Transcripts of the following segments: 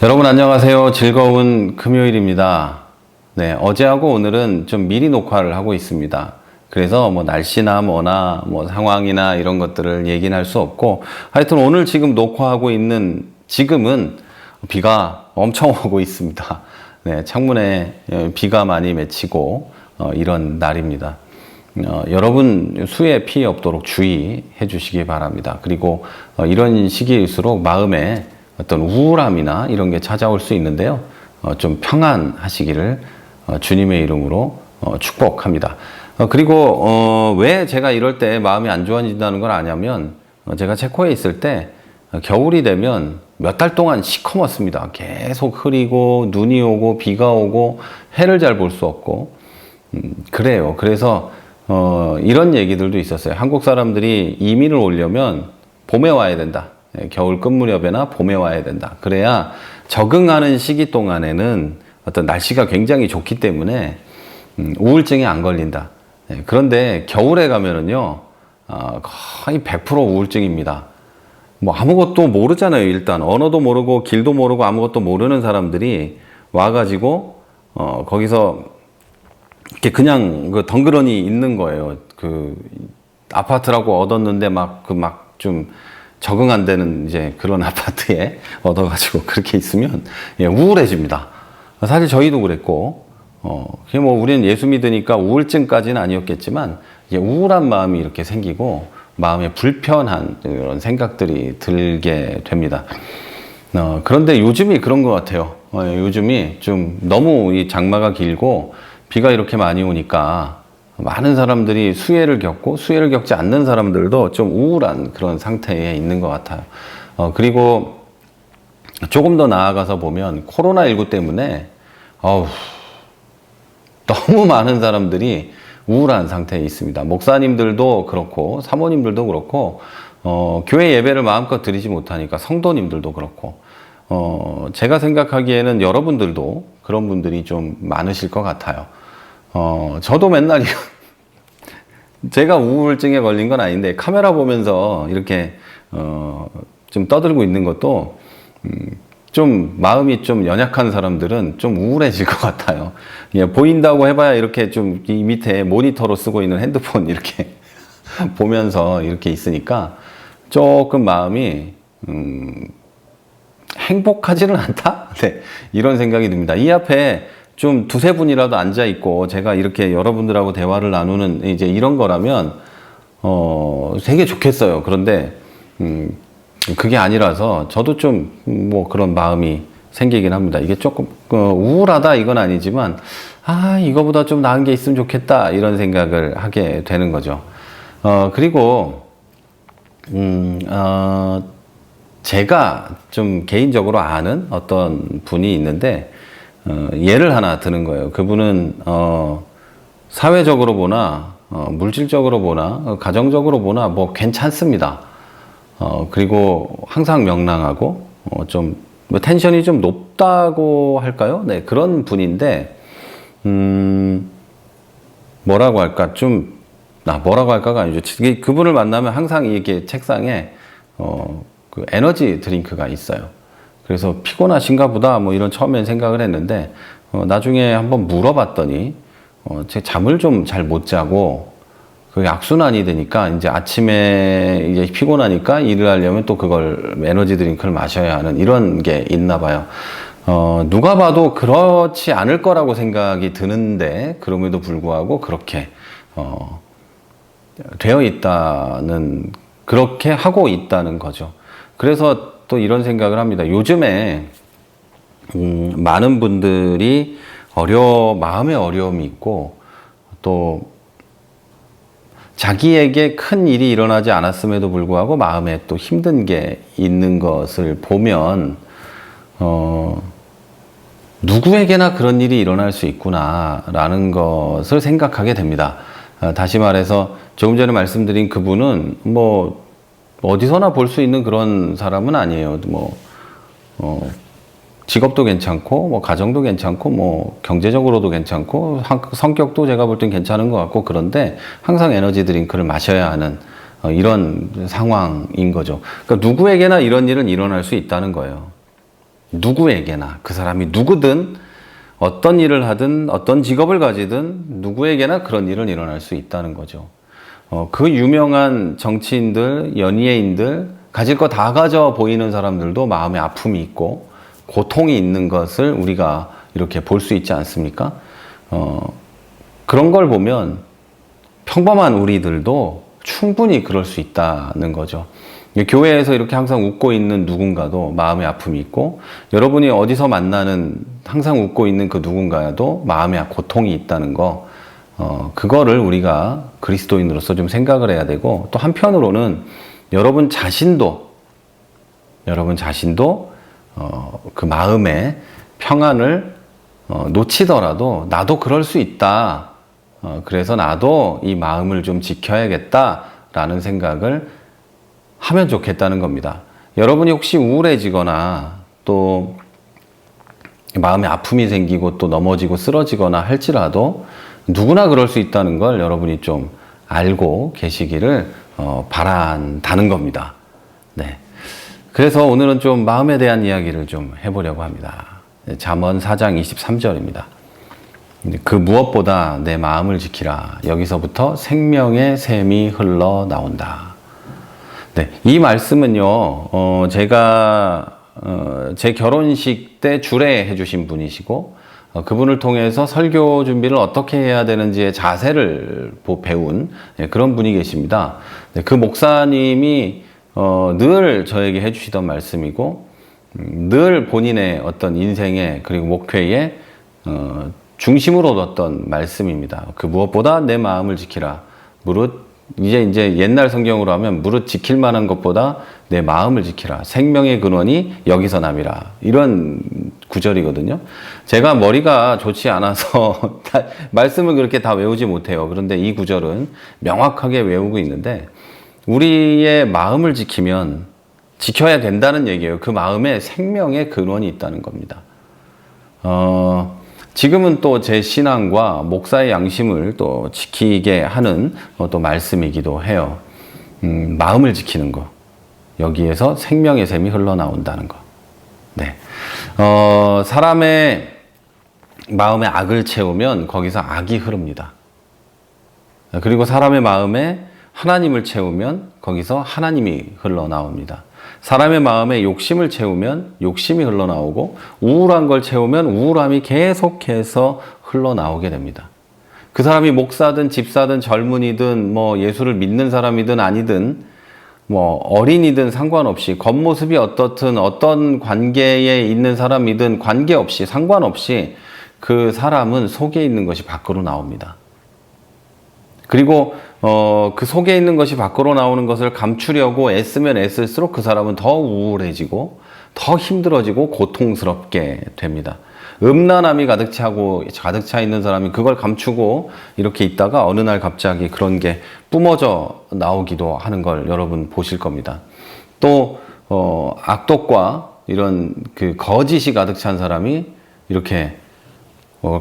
여러분 안녕하세요. 즐거운 금요일입니다. 네, 어제하고 오늘은 좀 미리 녹화를 하고 있습니다. 그래서 뭐 날씨나 뭐나 뭐 상황이나 이런 것들을 얘기는 할 수 없고, 하여튼 오늘 지금 녹화하고 있는 지금은 비가 엄청 오고 있습니다. 네, 창문에 비가 많이 맺히고 이런 날입니다. 여러분 수해 피해 없도록 주의해 주시기 바랍니다. 그리고 이런 시기일수록 마음에 어떤 우울함이나 이런 게 찾아올 수 있는데요. 좀 평안하시기를 주님의 이름으로 축복합니다. 그리고 왜 제가 이럴 때 마음이 안 좋아진다는 걸 아냐면, 제가 체코에 있을 때 겨울이 되면 몇 달 동안 시커멓습니다. 계속 흐리고 눈이 오고 비가 오고 해를 잘 볼 수 없고 그래요. 그래서 이런 얘기들도 있었어요. 한국 사람들이 이민을 오려면 봄에 와야 된다. 겨울 끝 무렵에나 봄에 와야 된다. 그래야 적응하는 시기 동안에는 어떤 날씨가 굉장히 좋기 때문에 우울증이 안 걸린다. 그런데 겨울에 가면은요, 거의 100% 우울증입니다. 뭐 아무것도 모르잖아요. 일단 언어도 모르고 길도 모르고 아무것도 모르는 사람들이 와가지고 거기서 이렇게 그냥 그 덩그러니 있는 거예요. 그 아파트라고 얻었는데 막 좀 적응 안 되는 이제 그런 아파트에 얻어가지고 그렇게 있으면 우울해집니다. 사실 저희도 그랬고, 그게 뭐 우리는 예수 믿으니까 우울증까지는 아니었겠지만 우울한 마음이 이렇게 생기고 마음에 불편한 이런 생각들이 들게 됩니다. 그런데 요즘이 그런 것 같아요. 요즘이 좀 너무 이 장마가 길고 비가 이렇게 많이 오니까 많은 사람들이 수해를 겪고 수해를 겪지 않는 사람들도 좀 우울한 그런 상태에 있는 것 같아요. 그리고 조금 더 나아가서 보면 코로나19 때문에 너무 많은 사람들이 우울한 상태에 있습니다. 목사님들도 그렇고 사모님들도 그렇고 교회 예배를 마음껏 드리지 못하니까 성도님들도 그렇고 제가 생각하기에는 여러분들도 그런 분들이 좀 많으실 것 같아요. 저도 맨날 제가 우울증에 걸린 건 아닌데 카메라 보면서 이렇게 좀 떠들고 있는 것도 좀 마음이 좀 연약한 사람들은 좀 우울해질 것 같아요. 보인다고 해봐야 이렇게 좀 이 밑에 모니터로 쓰고 있는 핸드폰 이렇게 보면서 이렇게 있으니까 조금 마음이 행복하지는 않다? 네, 이런 생각이 듭니다. 이 앞에 좀 두세 분이라도 앉아 있고 제가 이렇게 여러분들하고 대화를 나누는 이제 이런 거라면 되게 좋겠어요. 그런데 그게 아니라서 저도 좀 뭐 그런 마음이 생기긴 합니다. 이게 조금 우울하다 이건 아니지만 이거보다 좀 나은 게 있으면 좋겠다 이런 생각을 하게 되는 거죠. 그리고 제가 좀 개인적으로 아는 어떤 분이 있는데 예를 하나 드는 거예요. 그분은 사회적으로 보나 물질적으로 보나 가정적으로 보나 뭐 괜찮습니다. 그리고 항상 명랑하고 좀 뭐 텐션이 좀 높다고 할까요? 네, 그런 분인데 뭐라고 할까 뭐라고 할까가 아니죠. 그분을 만나면 항상 이렇게 책상에 그 에너지 드링크가 있어요. 그래서 피곤하신가 보다 뭐 이런 처음엔 생각을 했는데 나중에 한번 물어봤더니 제 잠을 좀 잘 못 자고 그게 악순환이 되니까 이제 아침에 이제 피곤하니까 일을 하려면 또 그걸 에너지 드링크를 마셔야 하는 이런 게 있나 봐요. 누가 봐도 그렇지 않을 거라고 생각이 드는데 그럼에도 불구하고 그렇게 되어 있다는, 그렇게 하고 있다는 거죠. 그래서 또 이런 생각을 합니다. 요즘에 많은 분들이 마음의 어려움이 있고 또 자기에게 큰 일이 일어나지 않았음에도 불구하고 마음에 또 힘든 게 있는 것을 보면 누구에게나 그런 일이 일어날 수 있구나라는 것을 생각하게 됩니다. 다시 말해서 조금 전에 말씀드린 그분은 뭐 어디서나 볼 수 있는 그런 사람은 아니에요. 직업도 괜찮고, 뭐 가정도 괜찮고, 뭐 경제적으로도 괜찮고, 성격도 제가 볼 땐 괜찮은 것 같고, 그런데 항상 에너지 드링크를 마셔야 하는 이런 상황인 거죠. 그러니까 누구에게나 이런 일은 일어날 수 있다는 거예요. 누구에게나, 그 사람이 누구든 어떤 일을 하든 어떤 직업을 가지든 누구에게나 그런 일은 일어날 수 있다는 거죠. 그 유명한 정치인들, 연예인들, 가질 거 다 가져 보이는 사람들도 마음에 아픔이 있고 고통이 있는 것을 우리가 이렇게 볼 수 있지 않습니까? 그런 걸 보면 평범한 우리들도 충분히 그럴 수 있다는 거죠. 교회에서 이렇게 항상 웃고 있는 누군가도 마음의 아픔이 있고, 여러분이 어디서 만나는 항상 웃고 있는 그 누군가도 마음의 고통이 있다는 거, 그거를 우리가 그리스도인으로서 좀 생각을 해야 되고, 또 한편으로는 여러분 자신도 그 마음의 평안을 놓치더라도 나도 그럴 수 있다. 그래서 나도 이 마음을 좀 지켜야겠다라는 생각을 하면 좋겠다는 겁니다. 여러분이 혹시 우울해지거나 또 마음에 아픔이 생기고 또 넘어지고 쓰러지거나 할지라도 누구나 그럴 수 있다는 걸 여러분이 좀 알고 계시기를 바란다는 겁니다. 네. 그래서 오늘은 좀 마음에 대한 이야기를 좀 해보려고 합니다. 잠언 4장 23절입니다. 그 무엇보다 내 마음을 지키라. 여기서부터 생명의 샘이 흘러나온다. 네, 이 말씀은요, 제가 제 결혼식 때 주례해 주신 분이시고, 그분을 통해서 설교 준비를 어떻게 해야 되는지의 자세를 배운 그런 분이 계십니다. 네, 그 목사님이 늘 저에게 해주시던 말씀이고, 늘 본인의 어떤 인생에 그리고 목회에 중심으로 뒀던 말씀입니다. 그 무엇보다 내 마음을 지키라. 무릇 이제 옛날 성경으로 하면 무릇 지킬 만한 것보다 내 마음을 지키라. 생명의 근원이 여기서 남이라. 이런 구절이거든요. 제가 머리가 좋지 않아서 말씀을 그렇게 다 외우지 못해요. 그런데 이 구절은 명확하게 외우고 있는데, 우리의 마음을 지키면 지켜야 된다는 얘기예요. 그 마음에 생명의 근원이 있다는 겁니다. 지금은 또 제 신앙과 목사의 양심을 또 지키게 하는 또 말씀이기도 해요. 마음을 지키는 거. 여기에서 생명의 샘이 흘러나온다는 거. 네. 사람의 마음에 악을 채우면 거기서 악이 흐릅니다. 그리고 사람의 마음에 하나님을 채우면 거기서 하나님이 흘러나옵니다. 사람의 마음에 욕심을 채우면 욕심이 흘러나오고, 우울한 걸 채우면 우울함이 계속해서 흘러나오게 됩니다. 그 사람이 목사든 집사든 젊은이든 뭐 예수를 믿는 사람이든 아니든 뭐 어린이든 상관없이, 겉모습이 어떻든 어떤 관계에 있는 사람이든 관계없이, 상관없이 그 사람은 속에 있는 것이 밖으로 나옵니다. 그리고 그 속에 있는 것이 밖으로 나오는 것을 감추려고 애쓰면 애쓸수록 그 사람은 더 우울해지고 더 힘들어지고 고통스럽게 됩니다. 음란함이 가득 차 있는 사람이 그걸 감추고 이렇게 있다가 어느 날 갑자기 그런 게 뿜어져 나오기도 하는 걸 여러분 보실 겁니다. 또 악독과 이런 그 거짓이 가득 찬 사람이 이렇게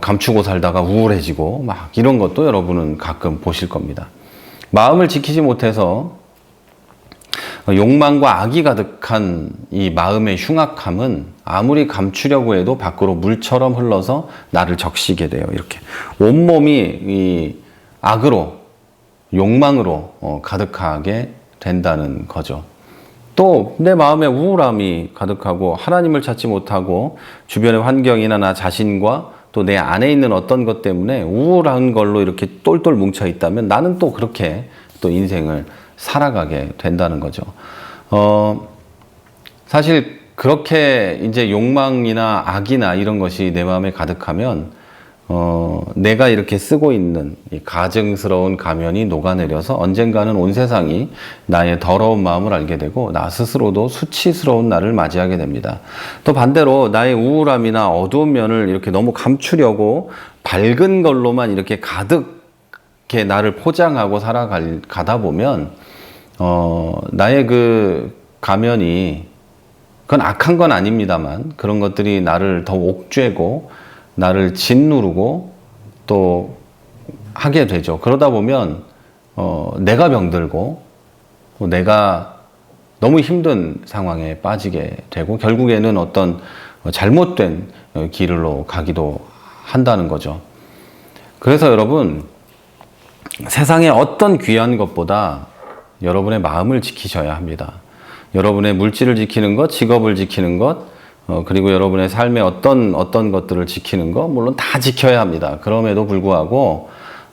감추고 살다가 우울해지고 막 이런 것도 여러분은 가끔 보실 겁니다. 마음을 지키지 못해서 욕망과 악이 가득한 이 마음의 흉악함은 아무리 감추려고 해도 밖으로 물처럼 흘러서 나를 적시게 돼요. 이렇게 온몸이 이 악으로, 욕망으로 가득하게 된다는 거죠. 또 내 마음에 우울함이 가득하고 하나님을 찾지 못하고 주변의 환경이나 나 자신과 또 내 안에 있는 어떤 것 때문에 우울한 걸로 이렇게 똘똘 뭉쳐 있다면 나는 또 그렇게 또 인생을 살아가게 된다는 거죠. 사실 그렇게 이제 욕망이나 악이나 이런 것이 내 마음에 가득하면 내가 이렇게 쓰고 있는 이 가증스러운 가면이 녹아내려서 언젠가는 온 세상이 나의 더러운 마음을 알게 되고 나 스스로도 수치스러운 나를 맞이하게 됩니다. 또 반대로 나의 우울함이나 어두운 면을 이렇게 너무 감추려고 밝은 걸로만 이렇게 가득히 나를 포장하고 살아가다 보면 나의 그 가면이, 그건 악한 건 아닙니다만 그런 것들이 나를 더 옥죄고 나를 짓누르고 또 하게 되죠. 그러다 보면 내가 병들고 내가 너무 힘든 상황에 빠지게 되고 결국에는 어떤 잘못된 길로 가기도 한다는 거죠. 그래서 여러분, 세상의 어떤 귀한 것보다 여러분의 마음을 지키셔야 합니다. 여러분의 물질을 지키는 것, 직업을 지키는 것, 그리고 여러분의 삶의 어떤 것들을 지키는 것, 물론 다 지켜야 합니다. 그럼에도 불구하고,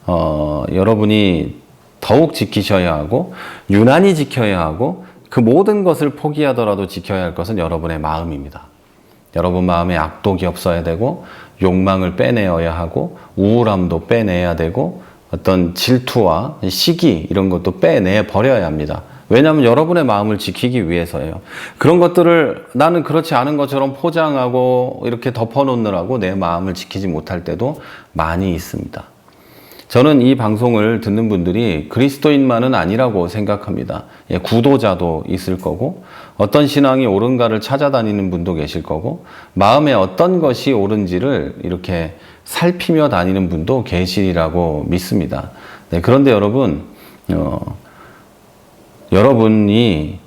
여러분이 더욱 지키셔야 하고, 유난히 지켜야 하고, 그 모든 것을 포기하더라도 지켜야 할 것은 여러분의 마음입니다. 여러분 마음에 악독이 없어야 되고, 욕망을 빼내어야 하고, 우울함도 빼내야 되고, 어떤 질투와 시기, 이런 것도 빼내 버려야 합니다. 왜냐하면 여러분의 마음을 지키기 위해서예요. 그런 것들을 나는 그렇지 않은 것처럼 포장하고 이렇게 덮어놓느라고 내 마음을 지키지 못할 때도 많이 있습니다. 저는 이 방송을 듣는 분들이 그리스도인만은 아니라고 생각합니다. 구도자도 있을 거고, 어떤 신앙이 옳은가를 찾아다니는 분도 계실 거고, 마음에 어떤 것이 옳은지를 이렇게 살피며 다니는 분도 계시리라고 믿습니다. 네, 그런데 여러분, 여러분이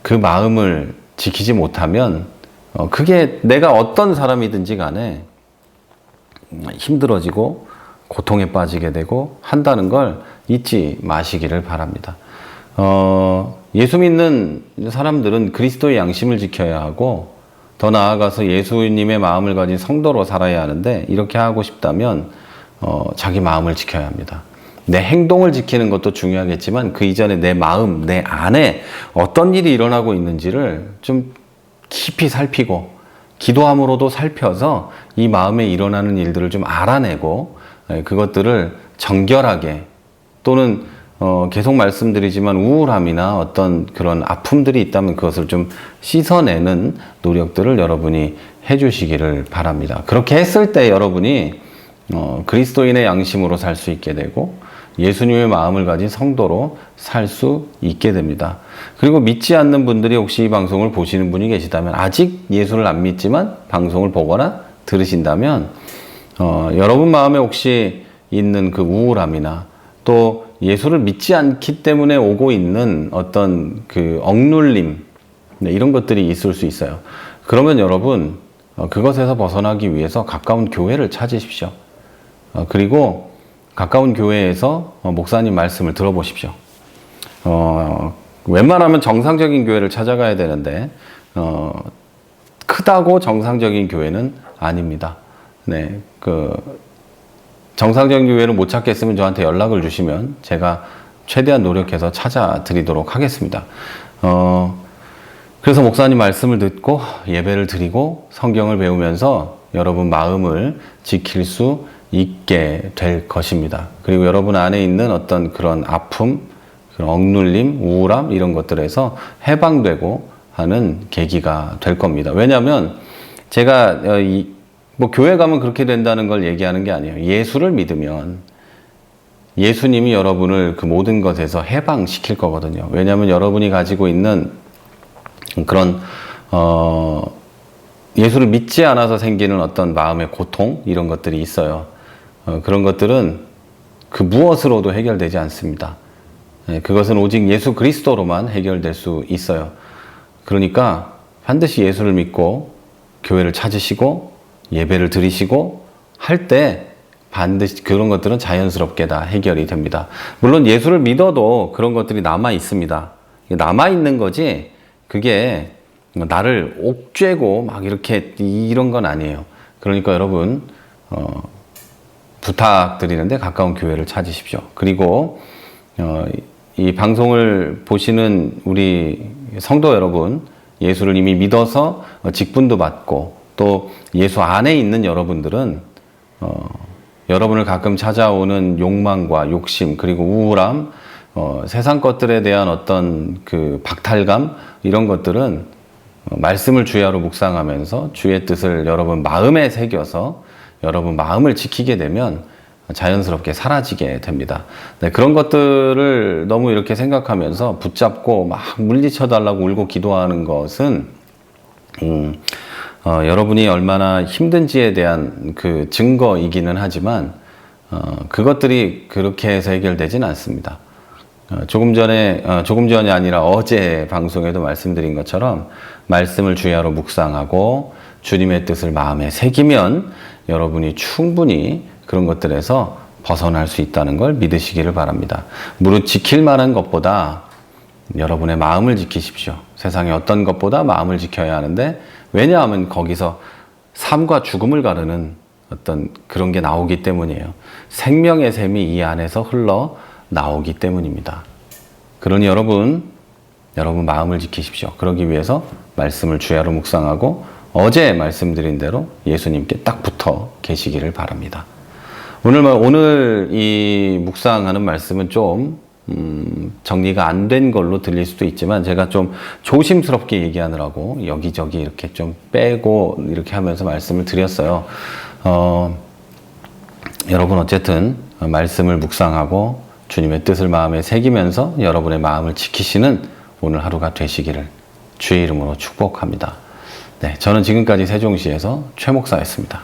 그 마음을 지키지 못하면 그게 내가 어떤 사람이든지 간에 힘들어지고 고통에 빠지게 되고 한다는 걸 잊지 마시기를 바랍니다. 예수 믿는 사람들은 그리스도의 양심을 지켜야 하고, 더 나아가서 예수님의 마음을 가진 성도로 살아야 하는데, 이렇게 하고 싶다면 자기 마음을 지켜야 합니다. 내 행동을 지키는 것도 중요하겠지만 그 이전에 내 마음, 내 안에 어떤 일이 일어나고 있는지를 좀 깊이 살피고, 기도함으로도 살펴서 이 마음에 일어나는 일들을 좀 알아내고, 그것들을 정결하게, 또는 계속 말씀드리지만 우울함이나 어떤 그런 아픔들이 있다면 그것을 좀 씻어내는 노력들을 여러분이 해주시기를 바랍니다. 그렇게 했을 때 여러분이 그리스도인의 양심으로 살 수 있게 되고, 예수님의 마음을 가진 성도로 살 수 있게 됩니다. 그리고 믿지 않는 분들이 혹시 이 방송을 보시는 분이 계시다면, 아직 예수를 안 믿지만 방송을 보거나 들으신다면, 여러분 마음에 혹시 있는 그 우울함이나 또 예수를 믿지 않기 때문에 오고 있는 어떤 그 억눌림, 이런 것들이 있을 수 있어요. 그러면 여러분, 그것에서 벗어나기 위해서 가까운 교회를 찾으십시오. 그리고 가까운 교회에서 목사님 말씀을 들어보십시오. 웬만하면 정상적인 교회를 찾아가야 되는데, 크다고 정상적인 교회는 아닙니다. 네, 정상적인 교회를 못 찾겠으면 저한테 연락을 주시면 제가 최대한 노력해서 찾아드리도록 하겠습니다. 그래서 목사님 말씀을 듣고 예배를 드리고 성경을 배우면서 여러분 마음을 지킬 수 있게 될 것입니다. 그리고 여러분 안에 있는 어떤 그런 아픔, 그런 억눌림, 우울함, 이런 것들에서 해방되고 하는 계기가 될 겁니다. 왜냐하면 제가 교회 가면 그렇게 된다는 걸 얘기하는 게 아니에요. 예수를 믿으면 예수님이 여러분을 그 모든 것에서 해방시킬 거거든요. 왜냐하면 여러분이 가지고 있는 그런 예수를 믿지 않아서 생기는 어떤 마음의 고통, 이런 것들이 있어요. 그런 것들은 그 무엇으로도 해결되지 않습니다. 그것은 오직 예수 그리스도로만 해결될 수 있어요. 그러니까 반드시 예수를 믿고 교회를 찾으시고 예배를 드리시고 할 때 반드시 그런 것들은 자연스럽게 다 해결이 됩니다. 물론 예수를 믿어도 그런 것들이 남아 있습니다. 남아 있는 거지 그게 나를 옥죄고 막 이렇게 이런 건 아니에요. 그러니까 여러분 부탁드리는데 가까운 교회를 찾으십시오. 그리고 이 방송을 보시는 우리 성도 여러분, 예수를 이미 믿어서 직분도 받고 또 예수 안에 있는 여러분들은 여러분을 가끔 찾아오는 욕망과 욕심, 그리고 우울함, 세상 것들에 대한 어떤 그 박탈감, 이런 것들은 말씀을 주야로 묵상하면서 주의 뜻을 여러분 마음에 새겨서 여러분 마음을 지키게 되면 자연스럽게 사라지게 됩니다. 네, 그런 것들을 너무 이렇게 생각하면서 붙잡고 막 물리쳐 달라고 울고 기도하는 것은 여러분이 얼마나 힘든지에 대한 그 증거이기는 하지만 그것들이 그렇게 해서 해결되진 않습니다. 조금 전이 아니라 어제 방송에도 말씀드린 것처럼 말씀을 주야로 묵상하고 주님의 뜻을 마음에 새기면 여러분이 충분히 그런 것들에서 벗어날 수 있다는 걸 믿으시기를 바랍니다. 무릇 지킬 만한 것보다 여러분의 마음을 지키십시오. 세상에 어떤 것보다 마음을 지켜야 하는데, 왜냐하면 거기서 삶과 죽음을 가르는 어떤 그런 게 나오기 때문이에요. 생명의 샘이 이 안에서 흘러 나오기 때문입니다. 그러니 여러분 마음을 지키십시오. 그러기 위해서 말씀을 주야로 묵상하고 어제 말씀드린 대로 예수님께 딱 붙어 계시기를 바랍니다. 오늘 이 묵상하는 말씀은 좀 정리가 안 된 걸로 들릴 수도 있지만, 제가 좀 조심스럽게 얘기하느라고 여기저기 이렇게 좀 빼고 이렇게 하면서 말씀을 드렸어요. 여러분 어쨌든 말씀을 묵상하고 주님의 뜻을 마음에 새기면서 여러분의 마음을 지키시는 오늘 하루가 되시기를 주의 이름으로 축복합니다. 네, 저는 지금까지 세종시에서 최 목사였습니다.